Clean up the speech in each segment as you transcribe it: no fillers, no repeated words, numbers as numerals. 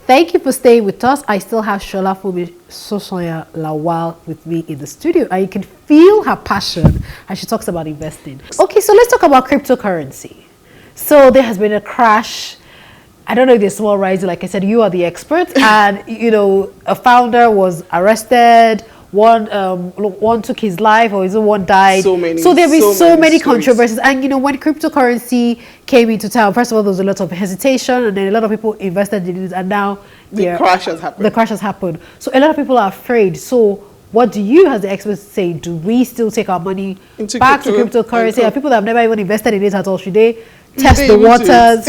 Thank you for staying with us. I still have Solafunmi Sosanya-Lawal with me in the studio, and you can feel her passion as she talks about investing. Okay, so let's talk about cryptocurrency. So there has been a crash. I don't know if there's small rising. Like I said, you are the expert, and a founder was arrested. One took his life, or one died. So there been so many stories. controversies. And when cryptocurrency came into town, first of all, there was a lot of hesitation, and then a lot of people invested in it, and now the crash has happened. The crash has happened. So a lot of people are afraid. So what do you, as the experts, say? Do we still take our money back to cryptocurrency? And people that have never even invested in it at all, should they test the waters?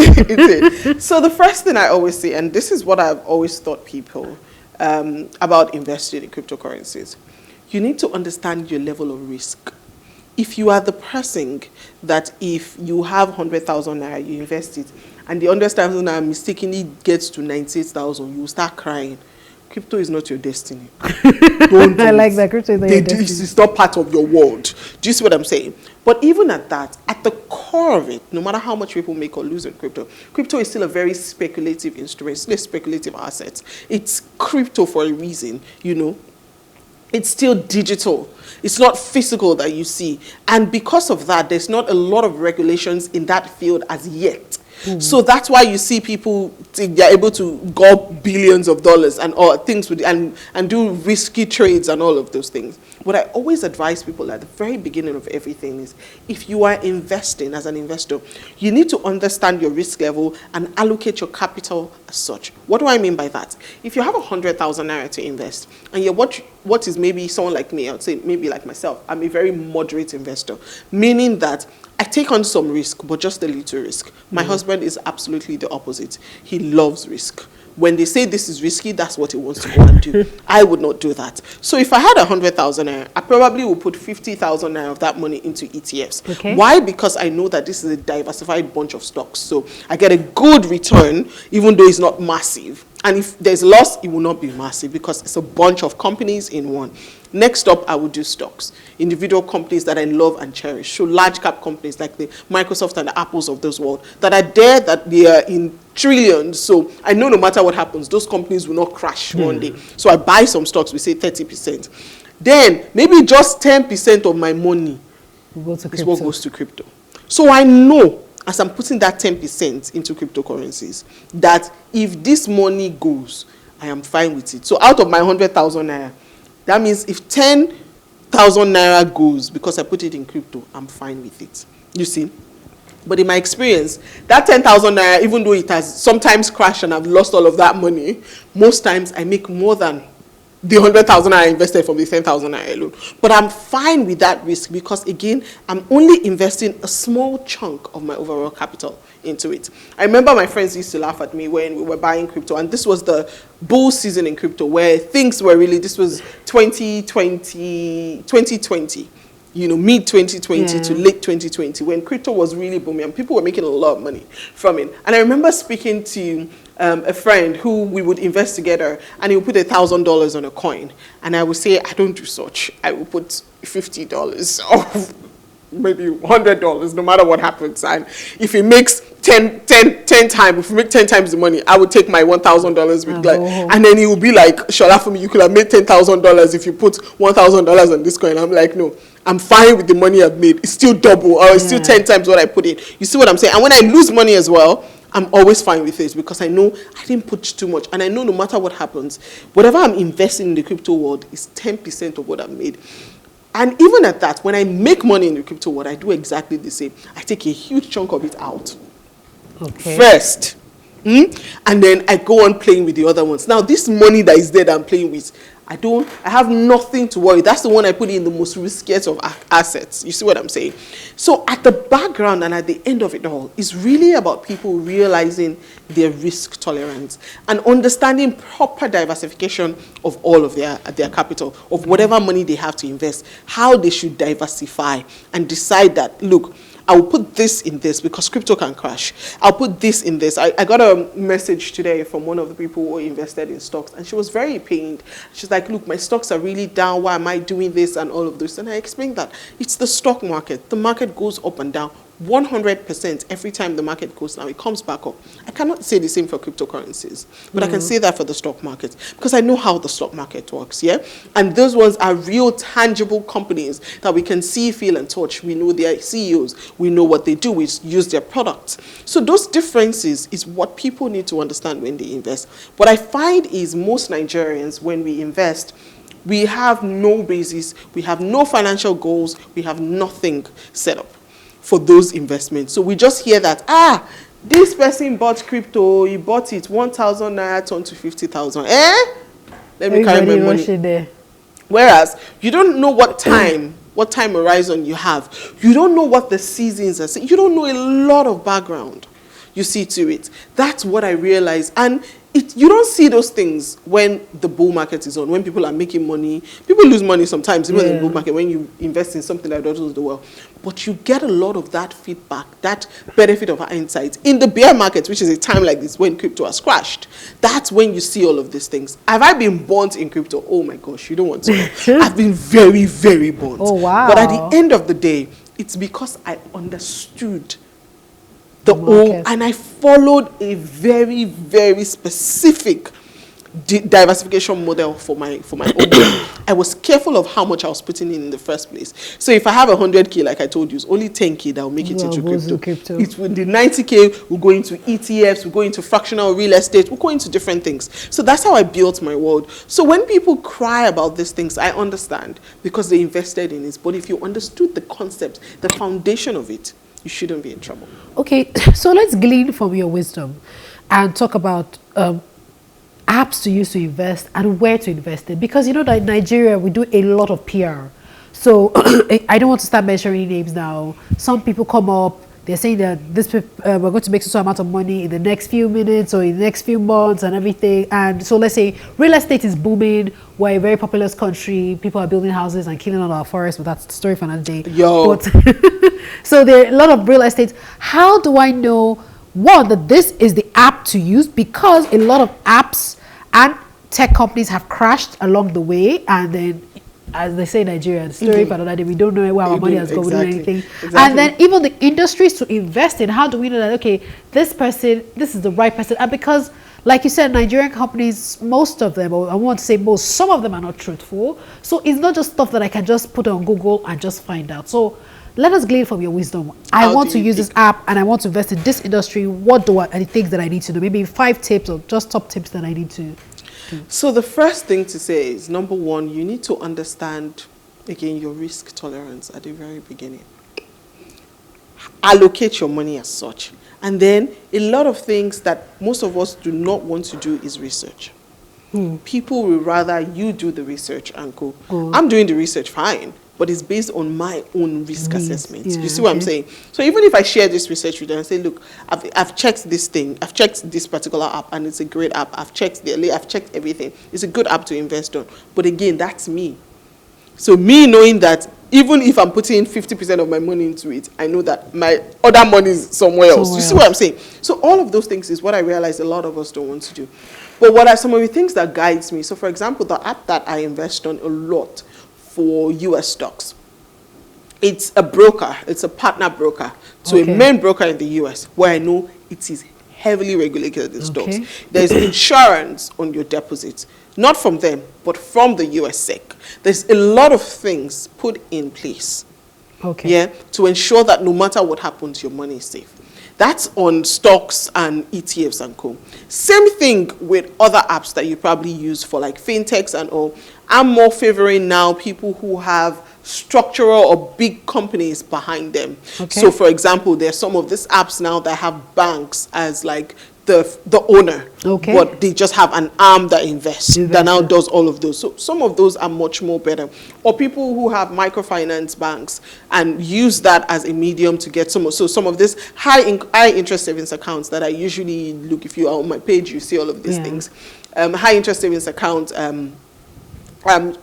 So the first thing I always say, and this is what I've always taught people about investing in cryptocurrencies, you need to understand your level of risk. If you are the person that if you have 100,000 naira, you invest it, and the 100,000 naira mistakenly gets to 98,000, you start crying. Crypto is not your destiny. Don't I like that. Crypto is not your destiny. It's not part of your world. Do you see what I'm saying? But even at that, at the core of it, no matter how much people make or lose in crypto is still a very speculative instrument, still a speculative asset. It's crypto for a reason, It's still digital. It's not physical that you see. And because of that, there's not a lot of regulations in that field as yet. So that's why you see people, they're able to gulp billions of dollars and all things and do risky trades and all of those things. What I always advise people at the very beginning of everything is, if you are investing as an investor, you need to understand your risk level and allocate your capital as such. What do I mean by that? If you have 100,000 naira to invest, and you're what is maybe someone like me, I would say maybe like myself, I'm a very moderate investor, meaning that I take on some risk, but just a little risk. My husband is absolutely the opposite. He loves risk. When they say this is risky, that's what he wants to go and do. I would not do that. So if I had 100,000 naira, I probably would put 50,000 naira of that money into ETFs. Okay. Why? Because I know that this is a diversified bunch of stocks. So I get a good return, even though it's not massive. And if there's loss, it will not be massive because it's a bunch of companies in one. Next up, I would do stocks. Individual companies that I love and cherish. So large cap companies like the Microsoft and the Apples of this world that are there, that they are in trillions. So I know no matter what happens, those companies will not crash one day. So I buy some stocks, we say 30%. Then maybe just 10% of my money is what goes to crypto. So I know, as I'm putting that 10% into cryptocurrencies, that if this money goes, I am fine with it. So out of my 100,000 naira, that means if 10,000 naira goes because I put it in crypto, I'm fine with it. You see? But in my experience, that 10,000 naira, even though it has sometimes crashed and I've lost all of that money, most times I make more than the 100,000 I invested from the 10,000 I alone. But I'm fine with that risk because, again, I'm only investing a small chunk of my overall capital into it. I remember my friends used to laugh at me when we were buying crypto, and this was the bull season in crypto where things were really, this was 2020, mid 2020 to late 2020, when crypto was really booming and people were making a lot of money from it. And I remember speaking to a friend who we would invest together, and he would put $1,000 on a coin, and I would say, I don't do such. I will put $50 or maybe $100, no matter what happens. And if it makes 10 times, if we make 10 times the money, I would take my $1,000 with Glenn. And then he would be like, Solafunmi, you could have made $10,000 if you put $1,000 on this coin. I'm like, no, I'm fine with the money I've made. It's still double, or it's still 10 times what I put in. You see what I'm saying? And when I lose money as well, I'm always fine with it because I know I didn't put too much. And I know no matter what happens, whatever I'm investing in the crypto world is 10% of what I've made. And even at that, when I make money in the crypto world, I do exactly the same. I take a huge chunk of it out first. And then I go on playing with the other ones. Now, this money that is there that I'm playing with, I have nothing to worry. That's the one I put in the most riskiest of assets. You see what I'm saying? So at the background and at the end of it all, it's really about people realizing their risk tolerance and understanding proper diversification of all of their capital, of whatever money they have to invest, how they should diversify and decide that, look, I will put this in this because crypto can crash. I'll put this in this. I got a message today from one of the people who invested in stocks, and she was very pained. She's like, look, my stocks are really down. Why am I doing this and all of this? And I explained that it's the stock market. The market goes up and down 100% every time the market goes down, it comes back up. I cannot say the same for cryptocurrencies, but I can say that for the stock market because I know how the stock market works, yeah? And those ones are real tangible companies that we can see, feel, and touch. We know their CEOs. We know what they do. We use their products. So those differences is what people need to understand when they invest. What I find is most Nigerians, when we invest, we have no basis, we have no financial goals, we have nothing set up for those investments. So we just hear that, this person bought crypto, he bought it 1,000 naira turned to 50,000. Let me carry my money. There. Whereas you don't know what time horizon you have. You don't know what the seasons are. You don't know a lot of background. You see to it. That's what I realized. And you don't see those things when the bull market is on, when people are making money. People lose money sometimes, even in the bull market, when you invest in something that doesn't do well. But you get a lot of that feedback, that benefit of insight. In the bear market, which is a time like this, when crypto has crashed, that's when you see all of these things. Have I been burnt in crypto? Oh my gosh, you don't want to know. I've been very, very burnt. Oh, wow. But at the end of the day, it's because I understood and I followed a very, very specific diversification model for my own. I was careful of how much I was putting in the first place. So if I have 100K, like I told you, it's only 10K that will make it into crypto. It's with the 90K, we'll go into ETFs, we'll go into fractional real estate, we'll go into different things. So that's how I built my world. So when people cry about these things, I understand because they invested in it. But if you understood the concept, the foundation of it, you shouldn't be in trouble. Okay, so let's glean from your wisdom and talk about apps to use to invest and where to invest in. Because you know that in Nigeria, we do a lot of PR. So I don't want to start mentioning names now. Some people come up, they're saying that we're going to make so amount of money in the next few minutes or in the next few months and everything. And so let's say real estate is booming. We're a very populous country. People are building houses and killing all our forests, but that's the story for another day. So there are a lot of real estate. How do I know, one, that this is the app to use? Because a lot of apps and tech companies have crashed along the way, and then, as they say in Nigeria, the story for another day, we don't know where our money has gone, we don't know anything. And then even the industries to invest in, how do we know that, okay, this is the right person? And because, like you said, Nigerian companies, most of them, or I want to say most, some of them are not truthful. So it's not just stuff that I can just put on Google and just find out. So let us glean from your wisdom. I want to use this app and I want to invest in this industry. What are the things that I need to do? Maybe 5 tips or just top tips that I need to do. So the first thing to say is, number one, you need to understand, again, your risk tolerance at the very beginning. Allocate your money as such. And then a lot of things that most of us do not want to do is research. People will rather you do the research and go, I'm doing the research, fine. But it's based on my own risk assessment. Yeah, you see what I'm saying? So even if I share this research with them and say, look, I've checked this thing, I've checked this particular app, and it's a great app. I've checked everything. It's a good app to invest on. But again, that's me. So me knowing that even if I'm putting 50% of my money into it, I know that my other money is somewhere else. You see what I'm saying? So all of those things is what I realize a lot of us don't want to do. But what are some of the things that guides me? So for example, the app that I invest on a lot for US stocks. It's a broker, it's a partner broker to a main broker in the US where I know it is heavily regulated in stocks. There's insurance on your deposits, not from them, but from the US SEC. There's a lot of things put in place to ensure that no matter what happens, your money is safe. That's on stocks and ETFs and co. Same thing with other apps that you probably use for like fintechs and all. I'm more favoring now people who have structural or big companies behind them. So for example, there's some of these apps now that have banks as like the owner, but they just have an arm that invests, that now does all of those. So some of those are much more better. Or people who have microfinance banks and use that as a medium to get some of this high interest savings accounts that I usually look, if you are on my page, you see all of these things. High interest savings account,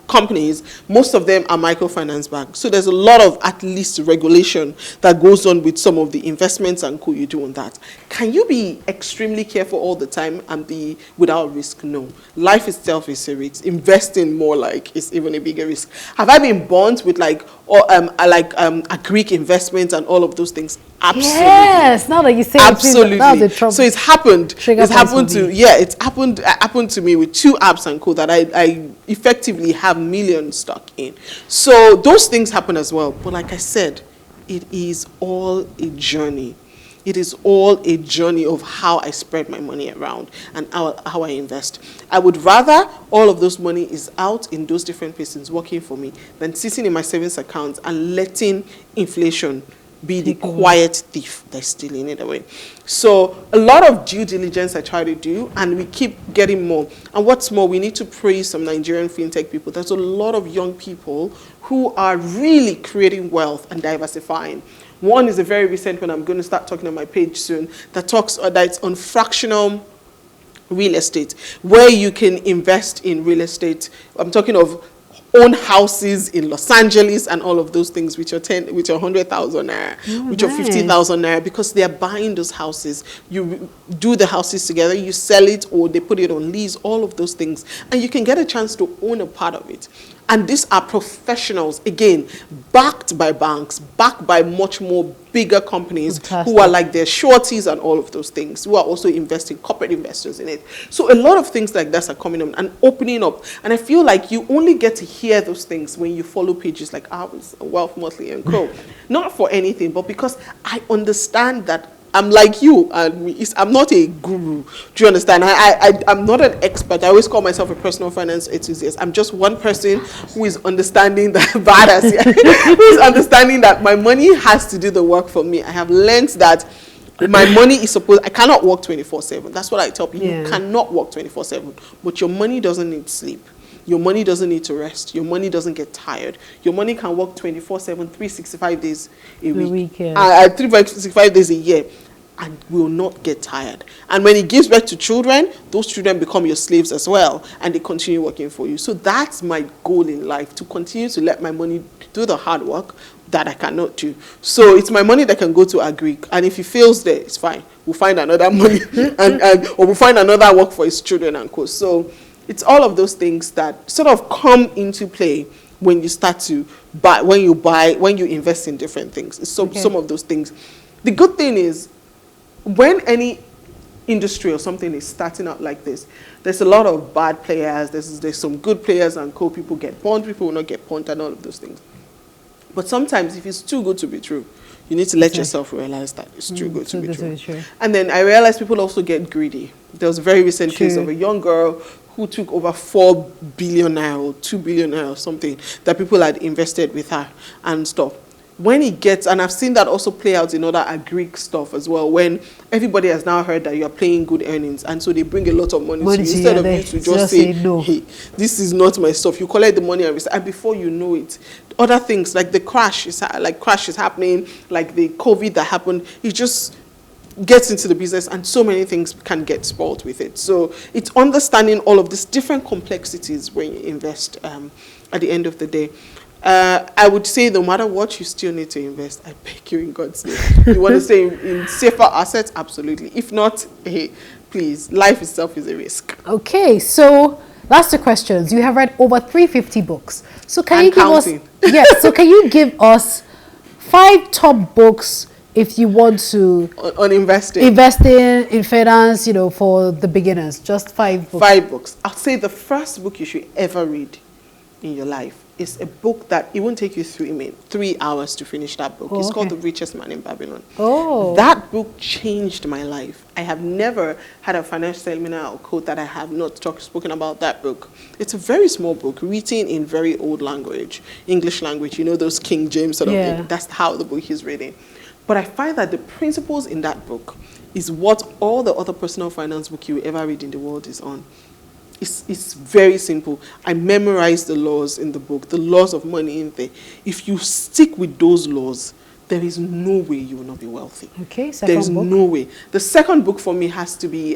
companies, most of them are microfinance banks. So there's a lot of at least regulation that goes on with some of the investments and co you do on that. Can you be extremely careful all the time and be without risk? No. Life itself is a risk. Investing more like is even a bigger risk. Have I been burnt with a Greek investment and all of those things? Absolutely. Yes. Now that you say absolutely. It, that was a trouble. So it's happened. It's happened to it's happened to me with 2 apps and co that I effectively have millions stuck in. So those things happen as well. But like I said, it is all a journey. It is all a journey of how I spread my money around and how I invest. I would rather all of those money is out in those different places working for me than sitting in my savings account and letting inflation be the quiet thief that's stealing it away. So a lot of due diligence I try to do, and we keep getting more. And what's more, we need to praise some Nigerian fintech people. There's a lot of young people who are really creating wealth and diversifying. One is a very recent one I'm going to start talking on my page soon that talks that's on fractional real estate, where you can invest in real estate. I'm talking of own houses in Los Angeles and all of those things, which are 100,000 naira, which are 50,000 naira, because they are buying those houses. You do the houses together, you sell it, or they put it on lease, all of those things, and you can get a chance to own a part of it. And these are professionals, again, backed by banks, backed by much more bigger companies. Fantastic. Who are like their shorties and all of those things, who are also investing, corporate investors in it. So a lot of things like that are coming up and opening up. And I feel like you only get to hear those things when you follow pages like ours, Wealth, Motley, and Co. Not for anything, but because I understand that I'm like you, and I'm not a guru. Do you understand? I'm not an expert. I always call myself a personal finance enthusiast. I'm just one person who is understanding that who is understanding that my money has to do the work for me. I have learned that my money is I cannot work 24/7. That's what I tell people. Yeah. You cannot work 24/7, but your money doesn't need sleep. Your money doesn't need to rest. Your money doesn't get tired. Your money can work 24/7, 365 days a week. 365 days a year, and will not get tired. And when it gives birth to children, those children become your slaves as well, and they continue working for you. So that's my goal in life, to continue to let my money do the hard work that I cannot do. So it's my money that can go to a Greek, and if he fails there, it's fine. We'll find another money, or we'll find another work for his children and co. So it's all of those things that sort of come into play when you start to buy, when you invest in different things. It's some of those things. The good thing is, when any industry or something is starting out like this, there's a lot of bad players, there's some good players and co. People get pawned, people will not get pawned, and all of those things. But sometimes if it's too good to be true, you need to let yourself realize that it's too good to be true. And then I realized people also get greedy. There was a very recent case of a young girl who took over 4 billion naira or 2 billion naira or something that people had invested with her and stuff. When it gets, and I've seen that also play out in other Greek stuff as well, when everybody has now heard that you're paying good earnings, and so they bring a lot of money to you, instead of you to just say, no, hey, this is not my stuff. You collect the money and before you know it, other things like the crash is happening, like the COVID that happened, it just gets into the business, and so many things can get spoiled with it. So it's understanding all of these different complexities when you invest at the end of the day. I would say no matter what, you still need to invest. I beg you in God's name. You want to stay in safer assets? Absolutely. If not, hey, please, life itself is a risk. Okay, so last 2 questions. You have read over 350 books. So can you give us... Yes, so can you give us 5 top books if you want to... On investing. Investing in finance, for the beginners. Just 5 books. 5 books. I'll say the first book you should ever read in your life is a book that it won't take you 3 hours to finish that book. It's called The Richest Man in Babylon. That book changed my life. I have never had a financial seminar or quote that I have not spoken about that book. It's a very small book, written in very old language, English language, those King James sort of thing. That's how the book is written. But I find that the principles in that book is what all the other personal finance book you will ever read in the world is on. It's very simple. I memorized the laws in the book, the laws of money in there. If you stick with those laws, there is no way you will not be wealthy. Okay, second book. There is no way. The second book for me has to be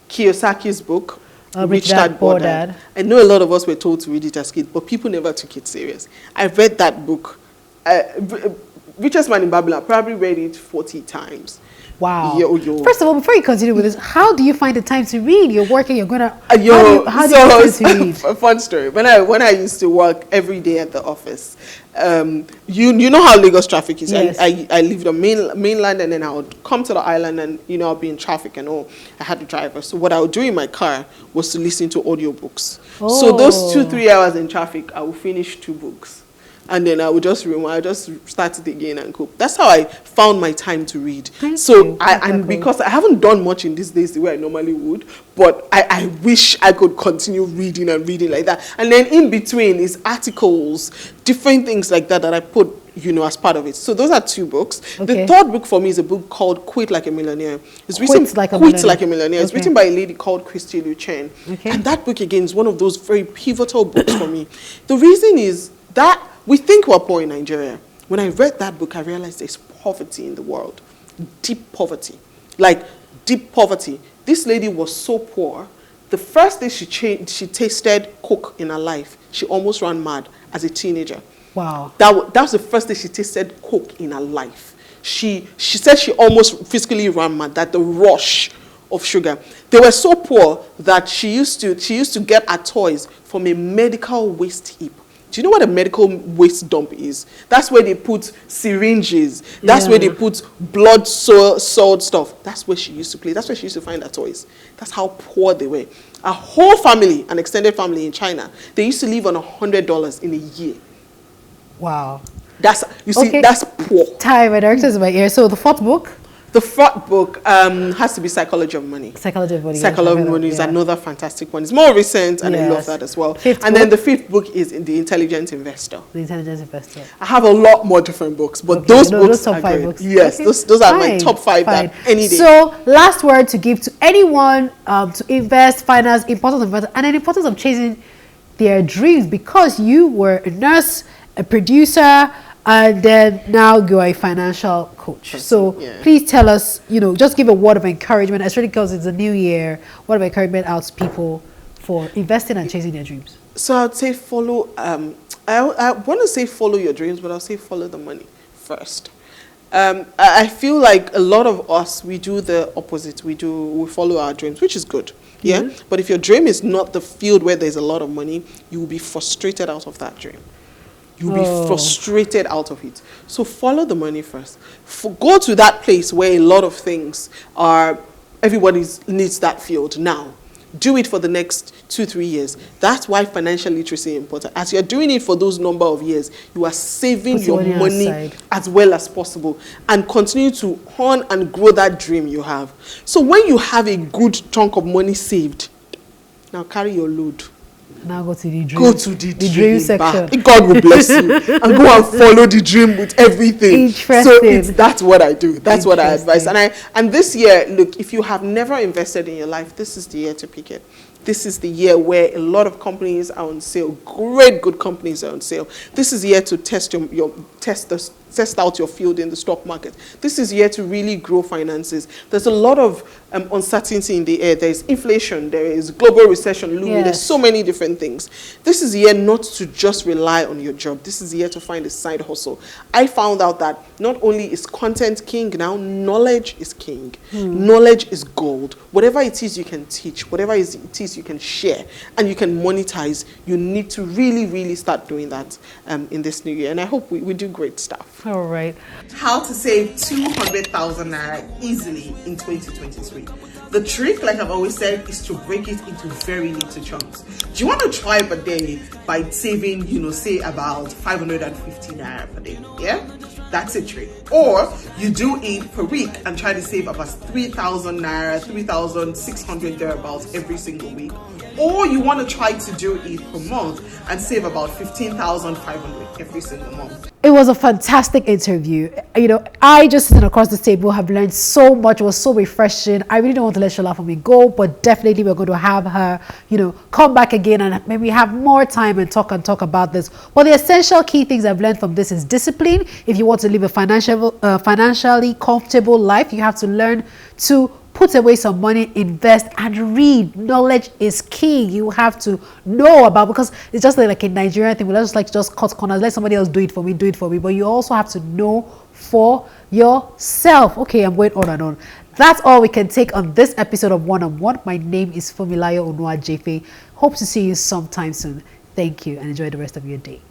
Kiyosaki's book, Rich Dad, Poor Dad. I know a lot of us were told to read it as kids, but people never took it serious. I read that book. Richest Man in Babylon, probably read it 40 times. Wow. Yo. First of all, before you continue with this, how do you find the time to read? You're working, you're gonna. How do you find to read? A fun story. When I used to work every day at the office, you know how Lagos traffic is. Yes. I lived on mainland, and then I would come to the island, and I'll be in traffic and all. I had a driver, so what I would do in my car was to listen to audiobooks. Oh. So those 2-3 hours in traffic, I would finish 2 books. And then I would just start it again and cope. That's how I found my time to read. Because I haven't done much in these days the way I normally would, but I wish I could continue reading and reading like that. And then in between is articles, different things like that I put, as part of it. So those are 2 books. Okay. The third book for me is a book called Quit Like a Millionaire. Quit Like a Millionaire. It's written by a lady called Christy Luchen. Okay. And that book again is one of those very pivotal books for me. The reason is that we think we're poor in Nigeria. When I read that book, I realized there's poverty in the world. Deep poverty. Like, deep poverty. This lady was so poor. The first day she tasted Coke in her life, she almost ran mad as a teenager. Wow. That was the first day she tasted Coke in her life. She said she almost physically ran mad, that the rush of sugar. They were so poor that she used to get her toys from a medical waste heap. Do you know what a medical waste dump is? That's where they put syringes. That's where they put blood, salt stuff. That's where she used to play. That's where she used to find her toys. That's how poor they were. A whole family, an extended family in China, they used to live on $100 in a year. Wow. That's poor. Time, my director's in my ear. So the 4th book? The 4th book has to be Psychology of Money. Psychology of Money is another fantastic one. It's more recent, and I love that as well. Then the 5th book is The Intelligent Investor. The Intelligent Investor. I have a lot more different books, but those books are great. Books. Yes, those are my top 5 that any day. So, last word to give to anyone to invest, finance, importance of investment, and the importance of chasing their dreams, because you were a nurse, a producer, and then now you're a financial coach. So please tell us, just give a word of encouragement, especially because it's a new year, word of encouragement out to people for investing and chasing their dreams. So I'd say follow, I want to say follow your dreams, but I'll say follow the money first. I feel like a lot of us, we do the opposite. We follow our dreams, which is good. Yeah. Mm-hmm. But if your dream is not the field where there's a lot of money, you will be frustrated out of that dream. You'll be frustrated out of it. So follow the money first. Go to that place where a lot of things are, everybody needs that field now. Do it for the next 2-3 years. That's why financial literacy is important. As you're doing it for those number of years, you are saving your money as well as possible and continue to hone and grow that dream you have. So when you have a good chunk of money saved, now carry your load. Now go to the dream. Go to the dream section. God will bless you. And go and follow the dream with everything. Interesting. So that's what I do. That's what I advise. And this year, look, if you have never invested in your life, this is the year to pick it. This is the year where a lot of companies are on sale. Great, good companies are on sale. This is the year to test out your field in the stock market. This is the year to really grow finances. There's a lot of uncertainty in the air. There's inflation. There is global recession looming. Yes. There's so many different things. This is the year not to just rely on your job. This is the year to find a side hustle. I found out that not only is content king now, knowledge is king. Knowledge is gold. Whatever it is you can teach, whatever it is you can share, and you can monetize, you need to really, really start doing that in this new year. And I hope we do great stuff. All right. How to save 200,000 naira easily in 2023. The trick, like I've always said, is to break it into very little chunks. Do you want to try per day by saving, say about 550 naira per day? Yeah? That's a trick. Or you do it per week and try to save about 3,000 naira, 3,600 thereabouts every single week. Or you want to try to do it per month and save about 15,500 every single month. It was a fantastic interview. I just sitting across the table have learned so much. It was so refreshing. I really don't want to let Solafunmi go, but definitely we're going to have her, come back again and maybe have more time and talk about this. But the essential key things I've learned from this is discipline. If you want to live a financially comfortable life, you have to learn to put away some money, invest, and read. Knowledge is key. You have to know about, because it's just like a Nigerian thing. We just like just cut corners, let somebody else do it for me. But you also have to know for yourself. Okay, I'm going on and on. That's all we can take on this episode of One on One. My name is Funmi Unuajefe. Hope to see you sometime soon. Thank you and enjoy the rest of your day.